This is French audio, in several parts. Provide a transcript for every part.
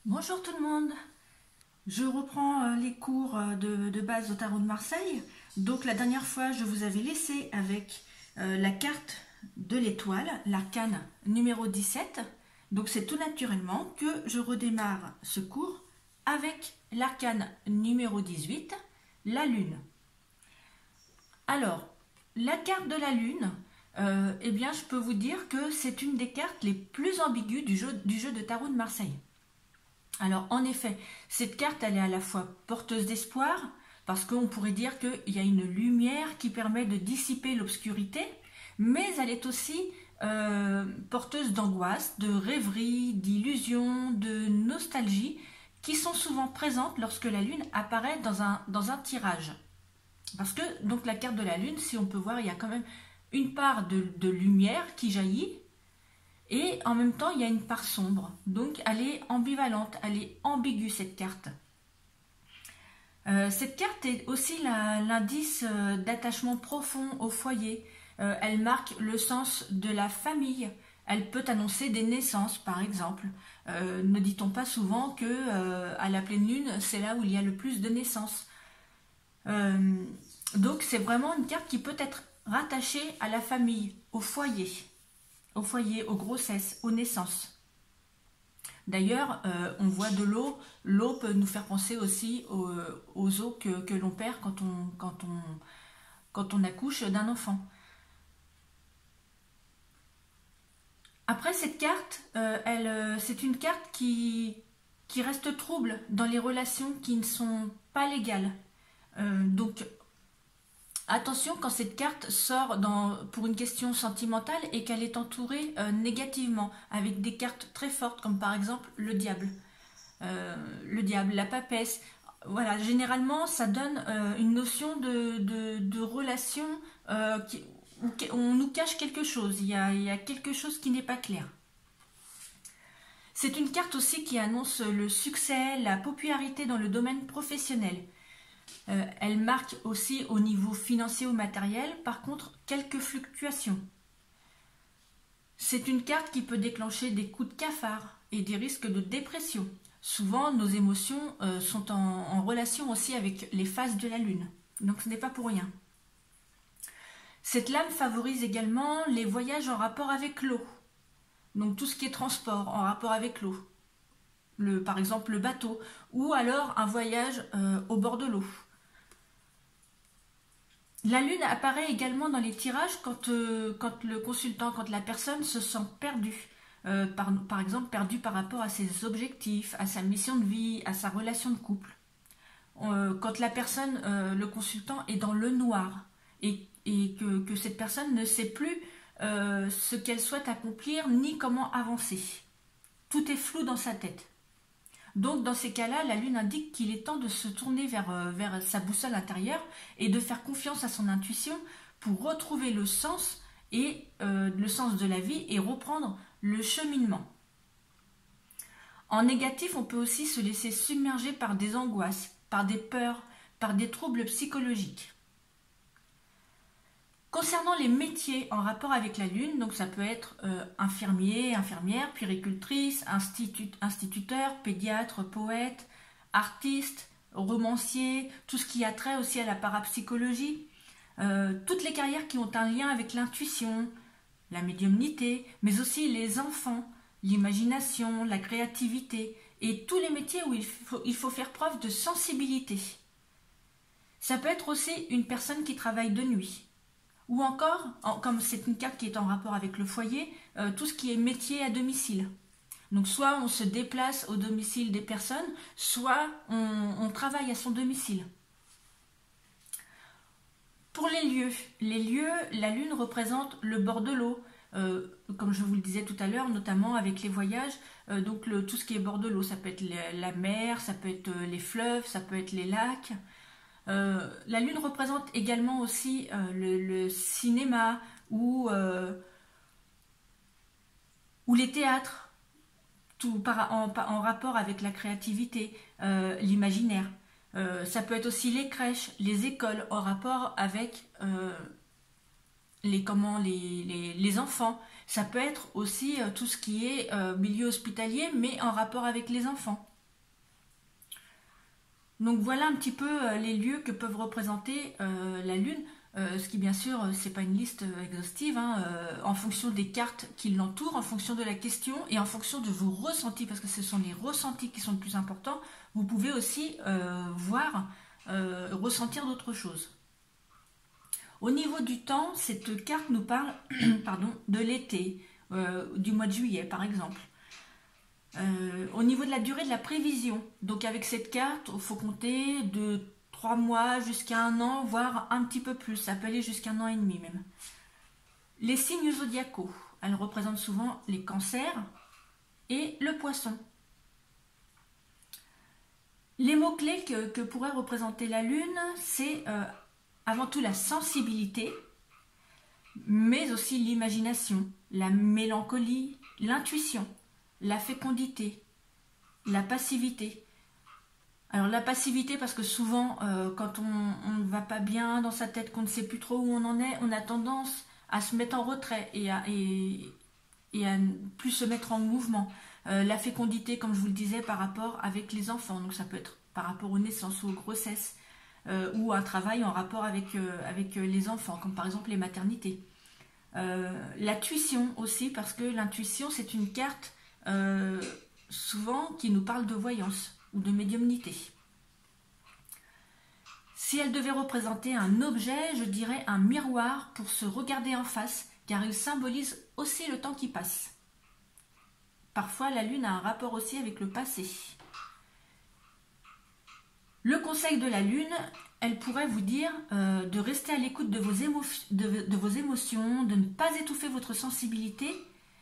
Bonjour tout le monde, je reprends les cours de base au tarot de Marseille. Donc la dernière fois, je vous avais laissé avec la carte de l'étoile, l'arcane numéro 17. Donc c'est tout naturellement que je redémarre ce cours avec l'arcane numéro 18, la lune. Alors, la carte de la lune, eh bien je peux vous dire que c'est une des cartes les plus ambiguës du jeu de tarot de Marseille. Alors en effet, cette carte, elle est à la fois porteuse d'espoir, parce qu'on pourrait dire qu'il y a une lumière qui permet de dissiper l'obscurité, mais elle est aussi porteuse d'angoisse, de rêverie, d'illusion, de nostalgie, qui sont souvent présentes lorsque la Lune apparaît dans un tirage. Parce que donc la carte de la Lune, si on peut voir, il y a quand même une part de lumière qui jaillit, et en même temps, il y a une part sombre. Donc, elle est ambivalente, elle est ambiguë, cette carte. Cette carte est aussi l'indice d'attachement profond au foyer. Elle marque le sens de la famille. Elle peut annoncer des naissances, par exemple. Ne dit-on pas souvent que à la pleine lune, c'est là où il y a le plus de naissances. Donc, c'est vraiment une carte qui peut être rattachée à la famille, au foyer, aux grossesses, aux naissances. D'ailleurs, on voit de l'eau. L'eau peut nous faire penser aussi aux eaux que l'on perd quand on accouche d'un enfant. Après, cette carte, c'est une carte qui reste trouble dans les relations qui ne sont pas légales. Donc, attention quand cette carte sort pour une question sentimentale et qu'elle est entourée négativement, avec des cartes très fortes, comme par exemple le diable. La papesse. Voilà, généralement, ça donne une notion de relation où on nous cache quelque chose. Il y a quelque chose qui n'est pas clair. C'est une carte aussi qui annonce le succès, la popularité dans le domaine professionnel. Elle marque aussi au niveau financier ou matériel, par contre, quelques fluctuations. C'est une carte qui peut déclencher des coups de cafard et des risques de dépression. Souvent, nos émotions sont en relation aussi avec les phases de la Lune. Donc ce n'est pas pour rien. Cette lame favorise également les voyages en rapport avec l'eau. Donc tout ce qui est transport en rapport avec l'eau. Par exemple le bateau, ou alors un voyage au bord de l'eau. La lune apparaît également dans les tirages quand le consultant, quand la personne se sent perdue. Par exemple, perdue par rapport à ses objectifs, à sa mission de vie, à sa relation de couple. Quand la personne, le consultant, est dans le noir et que cette personne ne sait plus ce qu'elle souhaite accomplir ni comment avancer. Tout est flou dans sa tête. Donc dans ces cas-là, la lune indique qu'il est temps de se tourner vers sa boussole intérieure et de faire confiance à son intuition pour retrouver le sens de la vie et reprendre le cheminement. En négatif, on peut aussi se laisser submerger par des angoisses, par des peurs, par des troubles psychologiques. Concernant les métiers en rapport avec la lune, donc ça peut être infirmier, infirmière, puéricultrice, instituteur, pédiatre, poète, artiste, romancier, tout ce qui a trait aussi à la parapsychologie, toutes les carrières qui ont un lien avec l'intuition, la médiumnité, mais aussi les enfants, l'imagination, la créativité et tous les métiers où il faut faire preuve de sensibilité. Ça peut être aussi une personne qui travaille de nuit. Ou encore, comme c'est une carte qui est en rapport avec le foyer, tout ce qui est métier à domicile. Donc soit on se déplace au domicile des personnes, soit on travaille à son domicile. Pour les lieux, la lune représente le bord de l'eau, comme je vous le disais tout à l'heure, notamment avec les voyages. Donc tout ce qui est bord de l'eau, ça peut être la mer, ça peut être les fleuves, ça peut être les lacs. La lune représente également aussi le cinéma ou les théâtres, tout en rapport avec la créativité, l'imaginaire. Ça peut être aussi les crèches, les écoles en rapport avec les enfants. Ça peut être aussi tout ce qui est milieu hospitalier, mais en rapport avec les enfants. Donc voilà un petit peu les lieux que peuvent représenter la Lune. Ce qui bien sûr, c'est pas une liste exhaustive, hein, en fonction des cartes qui l'entourent, en fonction de la question et en fonction de vos ressentis, parce que ce sont les ressentis qui sont le plus importants. Vous pouvez aussi ressentir d'autres choses. Au niveau du temps, cette carte nous parle pardon, de l'été, du mois de juillet par exemple. Au niveau de la durée de la prévision, donc avec cette carte, il faut compter de 3 mois jusqu'à 1 an, voire un petit peu plus, ça peut aller jusqu'à 1 an et demi même. Les signes zodiacaux, elles représentent souvent les cancers et le poisson. Les mots-clés que pourrait représenter la Lune, c'est avant tout la sensibilité, mais aussi l'imagination, la mélancolie, l'intuition, la fécondité, la passivité. Alors la passivité, parce que souvent, quand on ne va pas bien dans sa tête, qu'on ne sait plus trop où on en est, on a tendance à se mettre en retrait et à ne plus se mettre en mouvement. La fécondité, comme je vous le disais, par rapport avec les enfants, donc ça peut être par rapport aux naissances ou aux grossesses, ou un travail en rapport avec les enfants, comme par exemple les maternités. La tuition aussi, parce que l'intuition, c'est une carte souvent qui nous parle de voyance ou de médiumnité. Si elle devait représenter un objet, je dirais un miroir pour se regarder en face, car il symbolise aussi le temps qui passe. Parfois, la Lune a un rapport aussi avec le passé. Le conseil de la Lune, elle pourrait vous dire de rester à l'écoute de vos émotions, de ne pas étouffer votre sensibilité,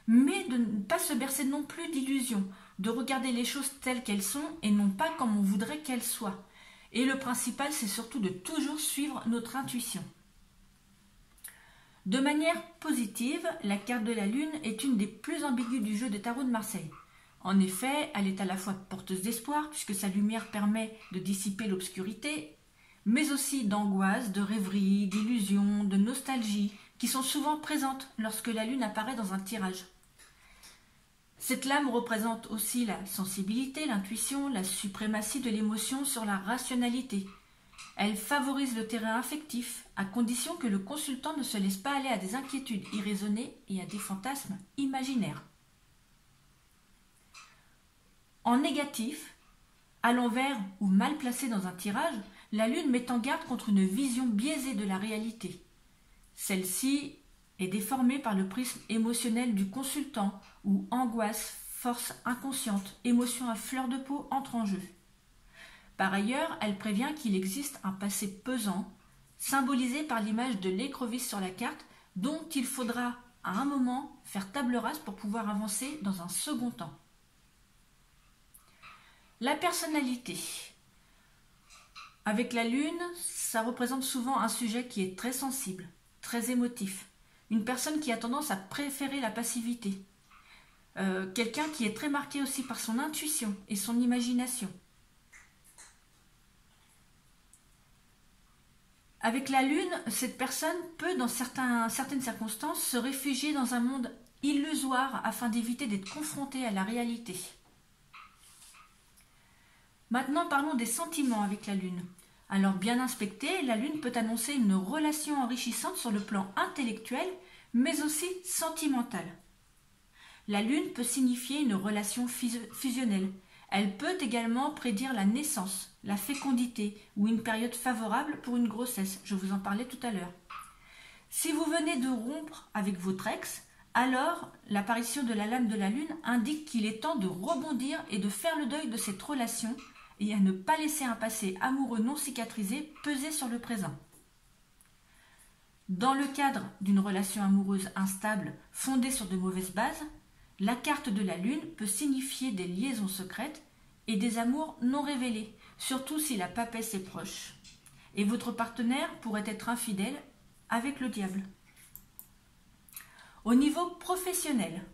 mais de ne pas se bercer non plus d'illusions, de regarder les choses telles qu'elles sont et non pas comme on voudrait qu'elles soient. Et le principal, c'est surtout de toujours suivre notre intuition. De manière positive, la carte de la Lune est une des plus ambiguës du jeu de tarot de Marseille. En effet, elle est à la fois porteuse d'espoir, puisque sa lumière permet de dissiper l'obscurité, mais aussi d'angoisse, de rêverie, d'illusion, de nostalgie, qui sont souvent présentes lorsque la Lune apparaît dans un tirage. Cette lame représente aussi la sensibilité, l'intuition, la suprématie de l'émotion sur la rationalité. Elle favorise le terrain affectif, à condition que le consultant ne se laisse pas aller à des inquiétudes irraisonnées et à des fantasmes imaginaires. En négatif, à l'envers ou mal placée dans un tirage, la Lune met en garde contre une vision biaisée de la réalité. Celle-ci est déformée par le prisme émotionnel du consultant, où angoisse, force inconsciente, émotion à fleur de peau entrent en jeu. Par ailleurs, elle prévient qu'il existe un passé pesant, symbolisé par l'image de l'écrevisse sur la carte, dont il faudra à un moment faire table rase pour pouvoir avancer dans un second temps. La personnalité. Avec la Lune, ça représente souvent un sujet qui est très sensible, très émotif. Une personne qui a tendance à préférer la passivité. Quelqu'un qui est très marqué aussi par son intuition et son imagination. Avec la Lune, cette personne peut, dans certaines circonstances, se réfugier dans un monde illusoire afin d'éviter d'être confrontée à la réalité. Maintenant, parlons des sentiments avec la Lune. Alors, bien inspectée, la Lune peut annoncer une relation enrichissante sur le plan intellectuel, mais aussi sentimental. La Lune peut signifier une relation fusionnelle. Elle peut également prédire la naissance, la fécondité ou une période favorable pour une grossesse. Je vous en parlais tout à l'heure. Si vous venez de rompre avec votre ex, alors l'apparition de la lame de la Lune indique qu'il est temps de rebondir et de faire le deuil de cette relation et à ne pas laisser un passé amoureux non cicatrisé peser sur le présent. Dans le cadre d'une relation amoureuse instable fondée sur de mauvaises bases, la carte de la Lune peut signifier des liaisons secrètes et des amours non révélés, surtout si la papesse est proche. Et votre partenaire pourrait être infidèle avec le diable. Au niveau professionnel,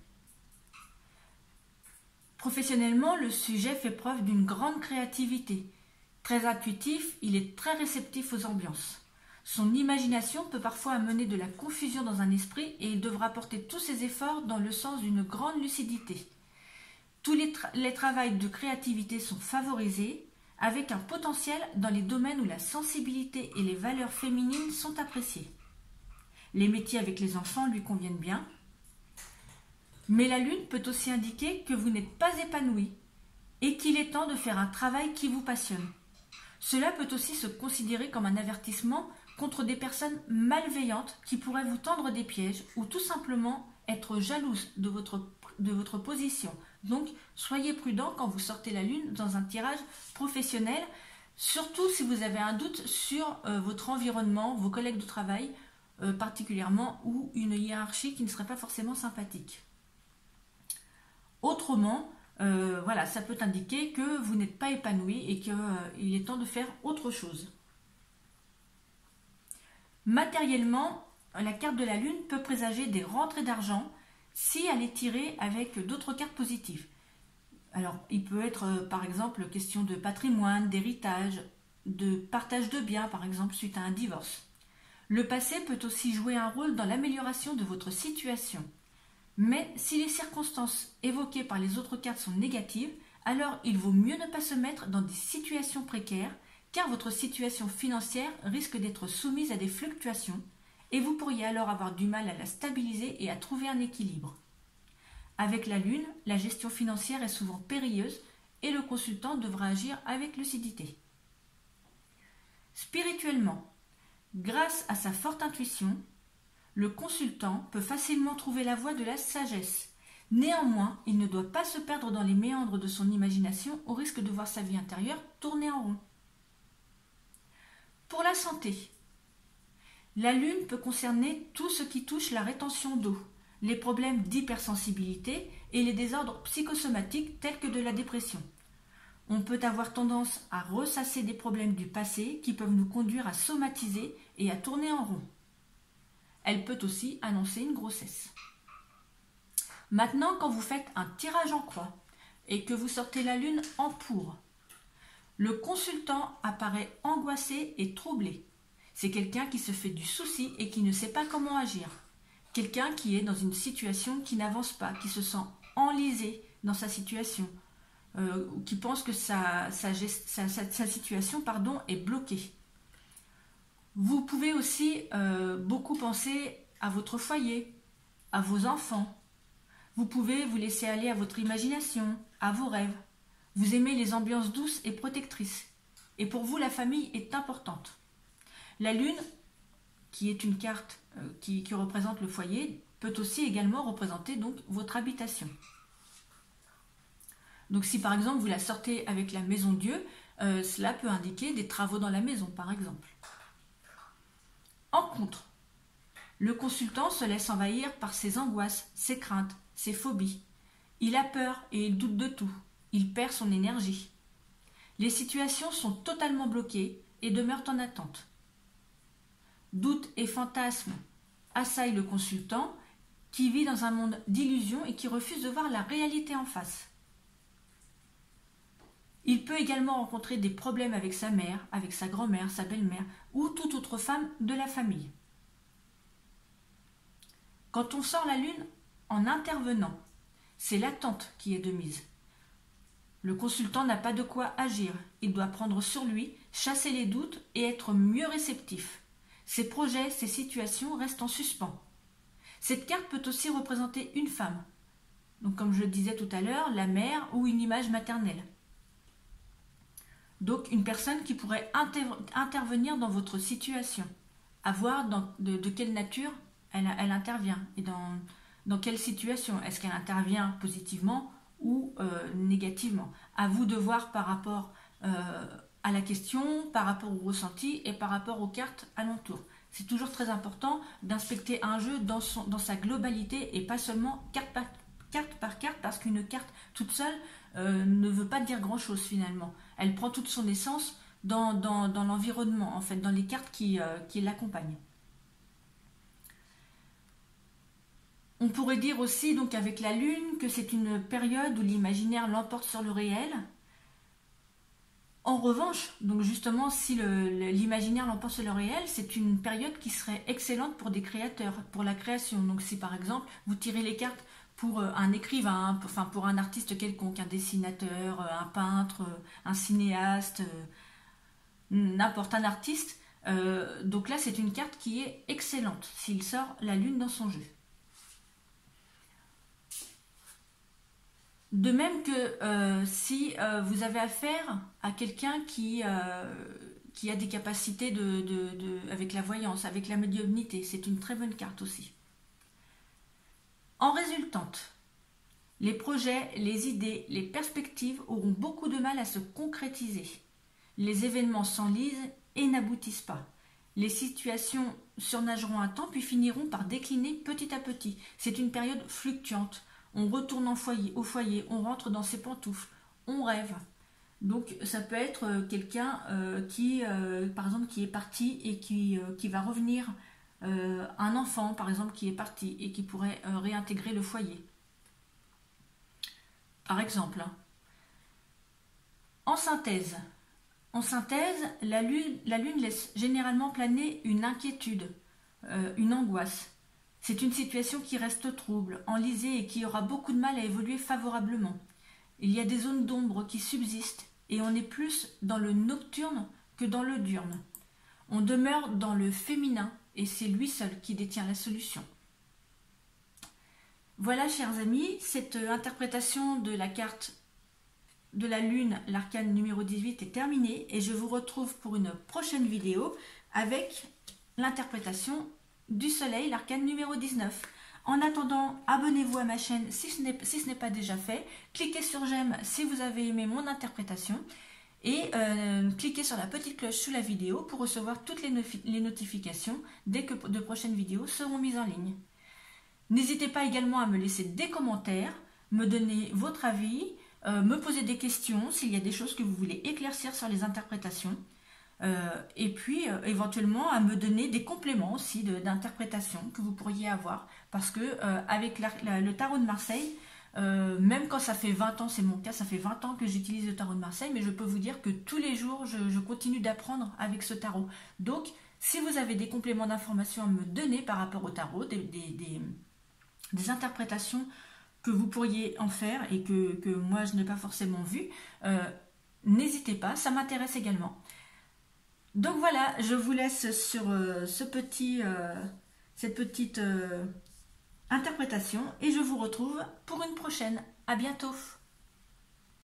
professionnellement, le sujet fait preuve d'une grande créativité. Très intuitif, il est très réceptif aux ambiances. Son imagination peut parfois amener de la confusion dans un esprit et il devra porter tous ses efforts dans le sens d'une grande lucidité. Tous les travaux de créativité sont favorisés, avec un potentiel dans les domaines où la sensibilité et les valeurs féminines sont appréciées. Les métiers avec les enfants lui conviennent bien. Mais la lune peut aussi indiquer que vous n'êtes pas épanoui et qu'il est temps de faire un travail qui vous passionne. Cela peut aussi se considérer comme un avertissement contre des personnes malveillantes qui pourraient vous tendre des pièges ou tout simplement être jalouses de votre position. Donc, soyez prudent quand vous sortez la lune dans un tirage professionnel, surtout si vous avez un doute sur votre environnement, vos collègues de travail particulièrement, ou une hiérarchie qui ne serait pas forcément sympathique. Autrement, voilà, ça peut indiquer que vous n'êtes pas épanoui et qu'il est temps de faire autre chose. Matériellement, la carte de la lune peut présager des rentrées d'argent si elle est tirée avec d'autres cartes positives. Alors, il peut être par exemple question de patrimoine, d'héritage, de partage de biens, par exemple, suite à un divorce. Le passé peut aussi jouer un rôle dans l'amélioration de votre situation. Mais si les circonstances évoquées par les autres cartes sont négatives, alors il vaut mieux ne pas se mettre dans des situations précaires, car votre situation financière risque d'être soumise à des fluctuations et vous pourriez alors avoir du mal à la stabiliser et à trouver un équilibre. Avec la lune, la gestion financière est souvent périlleuse et le consultant devra agir avec lucidité. Spirituellement, grâce à sa forte intuition, le consultant peut facilement trouver la voie de la sagesse. Néanmoins, il ne doit pas se perdre dans les méandres de son imagination au risque de voir sa vie intérieure tourner en rond. Pour la santé, la lune peut concerner tout ce qui touche la rétention d'eau, les problèmes d'hypersensibilité et les désordres psychosomatiques tels que de la dépression. On peut avoir tendance à ressasser des problèmes du passé qui peuvent nous conduire à somatiser et à tourner en rond. Elle peut aussi annoncer une grossesse. Maintenant, quand vous faites un tirage en croix et que vous sortez la lune en pour, le consultant apparaît angoissé et troublé. C'est quelqu'un qui se fait du souci et qui ne sait pas comment agir. Quelqu'un qui est dans une situation qui n'avance pas, qui se sent enlisé dans sa situation, qui pense que sa situation est bloquée. Vous pouvez aussi beaucoup penser à votre foyer, à vos enfants. Vous pouvez vous laisser aller à votre imagination, à vos rêves. Vous aimez les ambiances douces et protectrices. Et pour vous, la famille est importante. La lune, qui est une carte qui représente le foyer, peut aussi également représenter donc votre habitation. Donc si par exemple vous la sortez avec la maison Dieu, cela peut indiquer des travaux dans la maison par exemple. En contre, le consultant se laisse envahir par ses angoisses, ses craintes, ses phobies. Il a peur et il doute de tout. Il perd son énergie. Les situations sont totalement bloquées et demeurent en attente. Doutes et fantasmes assaillent le consultant qui vit dans un monde d'illusions et qui refuse de voir la réalité en face. Il peut également rencontrer des problèmes avec sa mère, avec sa grand-mère, sa belle-mère ou toute autre femme de la famille. Quand on sort la lune en intervenant, c'est l'attente qui est de mise. Le consultant n'a pas de quoi agir, il doit prendre sur lui, chasser les doutes et être mieux réceptif. Ses projets, ses situations restent en suspens. Cette carte peut aussi représenter une femme, donc comme je le disais tout à l'heure, la mère ou une image maternelle. Donc une personne qui pourrait intervenir dans votre situation, à voir de quelle nature elle intervient et dans quelle situation. Est-ce qu'elle intervient positivement ou négativement? À vous de voir par rapport à la question, par rapport au ressenti et par rapport aux cartes alentour. C'est toujours très important d'inspecter un jeu dans sa globalité et pas seulement carte par carte, parce qu'une carte toute seule ne veut pas dire grand-chose finalement. Elle prend toute son essence dans l'environnement, en fait, dans les cartes qui l'accompagnent. On pourrait dire aussi, donc avec la lune, que c'est une période où l'imaginaire l'emporte sur le réel. En revanche, donc justement, si l'imaginaire l'emporte sur le réel, c'est une période qui serait excellente pour des créateurs, pour la création. Donc si par exemple, vous tirez les cartes pour un écrivain, enfin pour un artiste quelconque, un dessinateur, un peintre, un cinéaste, n'importe un artiste. Donc là, c'est une carte qui est excellente s'il sort la lune dans son jeu. De même que si vous avez affaire à quelqu'un qui a des capacités avec la voyance, avec la médiumnité, c'est une très bonne carte aussi. En résultante, les projets, les idées, les perspectives auront beaucoup de mal à se concrétiser. Les événements s'enlisent et n'aboutissent pas. Les situations surnageront un temps puis finiront par décliner petit à petit. C'est une période fluctuante. On retourne au foyer, on rentre dans ses pantoufles, on rêve. Donc ça peut être quelqu'un qui, par exemple, qui est parti et qui va revenir, un enfant, par exemple, qui est parti et qui pourrait réintégrer le foyer. Par exemple. En synthèse, la lune laisse généralement planer une inquiétude, une angoisse. C'est une situation qui reste trouble, enlisée et qui aura beaucoup de mal à évoluer favorablement. Il y a des zones d'ombre qui subsistent et on est plus dans le nocturne que dans le diurne. On demeure dans le féminin et c'est lui seul qui détient la solution. Voilà, chers amis, cette interprétation de la carte de la lune, l'arcane numéro 18 est terminée et je vous retrouve pour une prochaine vidéo avec l'interprétation du soleil, l'arcane numéro 19. En attendant, abonnez-vous à ma chaîne si ce n'est pas déjà fait. Cliquez sur j'aime si vous avez aimé mon interprétation. Et cliquez sur la petite cloche sous la vidéo pour recevoir toutes les notifications dès que de prochaines vidéos seront mises en ligne. N'hésitez pas également à me laisser des commentaires, me donner votre avis, me poser des questions s'il y a des choses que vous voulez éclaircir sur les interprétations. Et puis éventuellement à me donner des compléments aussi d'interprétation que vous pourriez avoir parce que avec le tarot de Marseille, même quand ça fait 20 ans, c'est mon cas, ça fait 20 ans que j'utilise le tarot de Marseille, mais je peux vous dire que tous les jours je continue d'apprendre avec ce tarot. Donc si vous avez des compléments d'information à me donner par rapport au tarot, des interprétations que vous pourriez en faire et que moi je n'ai pas forcément vu, n'hésitez pas, ça m'intéresse également. Donc voilà, je vous laisse sur cette petite interprétation et je vous retrouve pour une prochaine. À bientôt.